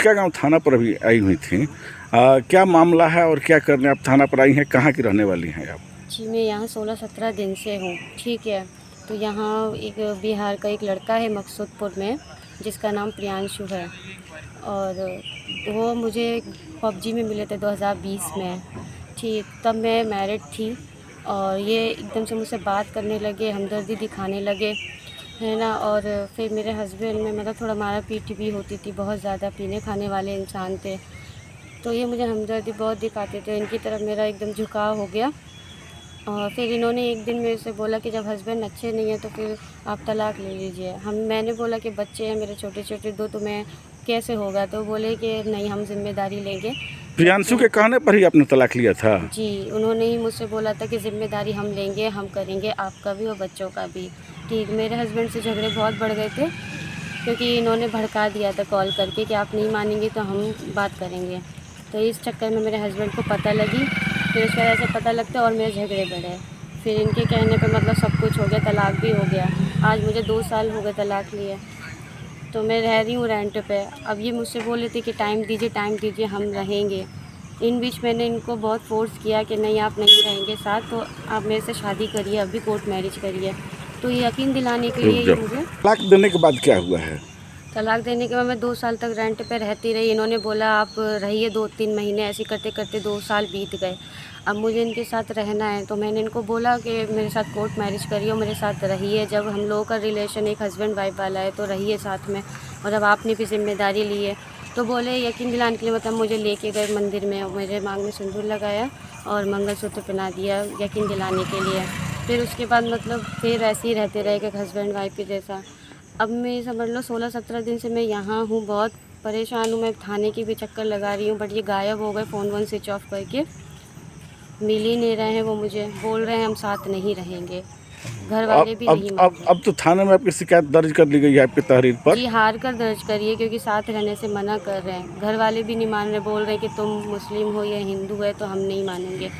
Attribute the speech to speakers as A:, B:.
A: चिचका गांव थाना पर अभी आई हुई थी। क्या मामला है और क्या करने आप थाना पर आई हैं? कहाँ की रहने वाली हैं आप?
B: जी, मैं यहाँ 16-17 दिन से हूँ, ठीक है। तो यहाँ एक बिहार का एक लड़का है मकसूदपुर में, जिसका नाम प्रियांशु है, और वो मुझे पबजी में मिले थे 2020 में, ठीक। तब मैं मैरिड थी और ये एकदम से मुझसे बात करने लगे, हमदर्दी दिखाने लगे, है ना। और फिर मेरे हस्बैंड में मतलब थोड़ा मारा-पीटी भी होती थी, बहुत ज़्यादा पीने खाने वाले इंसान थे। तो ये मुझे हमदर्दी बहुत दिखाते थे, इनकी तरफ मेरा एकदम झुकाव हो गया। और फिर इन्होंने एक दिन मेरे से बोला कि जब हस्बैंड अच्छे नहीं हैं तो फिर आप तलाक ले लीजिए। मैंने बोला कि बच्चे हैं मेरे छोटे-छोटे 2, तो मैं कैसे होगा? तो बोले कि नहीं, हम ज़िम्मेदारी लेंगे।
A: प्रियांशु के कहने पर ही आपने तलाक लिया था?
B: जी, उन्होंने ही मुझसे बोला था कि ज़िम्मेदारी हम लेंगे, हम करेंगे, आपका भी और बच्चों का भी। ठीक, मेरे हस्बैंड से झगड़े बहुत बढ़ गए थे, क्योंकि इन्होंने भड़का दिया था कॉल करके कि आप नहीं मानेंगे तो हम बात करेंगे। तो इस चक्कर में मेरे हस्बैंड को पता लगी, फिर उसकी वजह से पता लगता और मेरे झगड़े बढ़े। फिर इनके कहने पे मतलब सब कुछ हो गया, तलाक भी हो गया। आज मुझे 2 साल हो गए तलाक लिए। तो मैं रह रही हूँ रेंट पे। अब ये मुझसे बोले थे कि टाइम दीजिए, हम रहेंगे। इन बीच मैंने इनको बहुत फ़ोर्स किया कि नहीं, आप नहीं रहेंगे साथ, तो आप मेरे से शादी करिए, अभी कोर्ट मैरिज करिए। तो ये यकीन दिलाने के
A: रुक
B: लिए ये
A: जाओ,
B: मुझे
A: तलाक देने के बाद क्या हुआ है?
B: तलाक देने के बाद मैं 2 साल तक रेंट पे रहती रही। इन्होंने बोला आप रहिए 2-3 महीने, ऐसे करते-करते 2 साल बीत गए। अब मुझे इनके साथ रहना है, तो मैंने इनको बोला कि मेरे साथ कोर्ट मैरिज करिए और मेरे साथ रहिए। जब हम लोगों का रिलेशन एक हस्बैंड वाइफ वाला है तो रहिए साथ में, और अब आपने भी ज़िम्मेदारी ली है। तो बोले यकीन दिलाने के लिए मतलब मुझे लेके गए मंदिर में, और मेरे मांग में सिंदूर लगाया और मंगलसूत्र पहना दिया यकीन दिलाने के लिए। फिर उसके बाद मतलब फिर ऐसे ही रहते रहे एक हस्बैंड वाइफ के जैसा। अब मैं समझ लो 16-17 दिन से मैं यहाँ हूँ, बहुत परेशान हूँ। मैं थाने की भी चक्कर लगा रही हूँ, बट ये गायब हो गए फ़ोन वोन स्विच ऑफ करके। मिल ही नहीं रहे हैं वो मुझे, बोल रहे हैं हम साथ नहीं रहेंगे। घर
A: अब
B: वाले भी
A: अब
B: नहीं
A: अब
B: मान रहे।
A: अब तो थाने में आपकी शिकायत दर्ज कर ली गई है आपकी तहरीर पर।
B: जी, हार कर दर्ज करिए, क्योंकि साथ रहने से मना कर रहे हैं। घर वाले भी नहीं मान रहे, बोल रहे हैं कि तुम मुस्लिम हो या हिंदू है तो हम नहीं मानेंगे।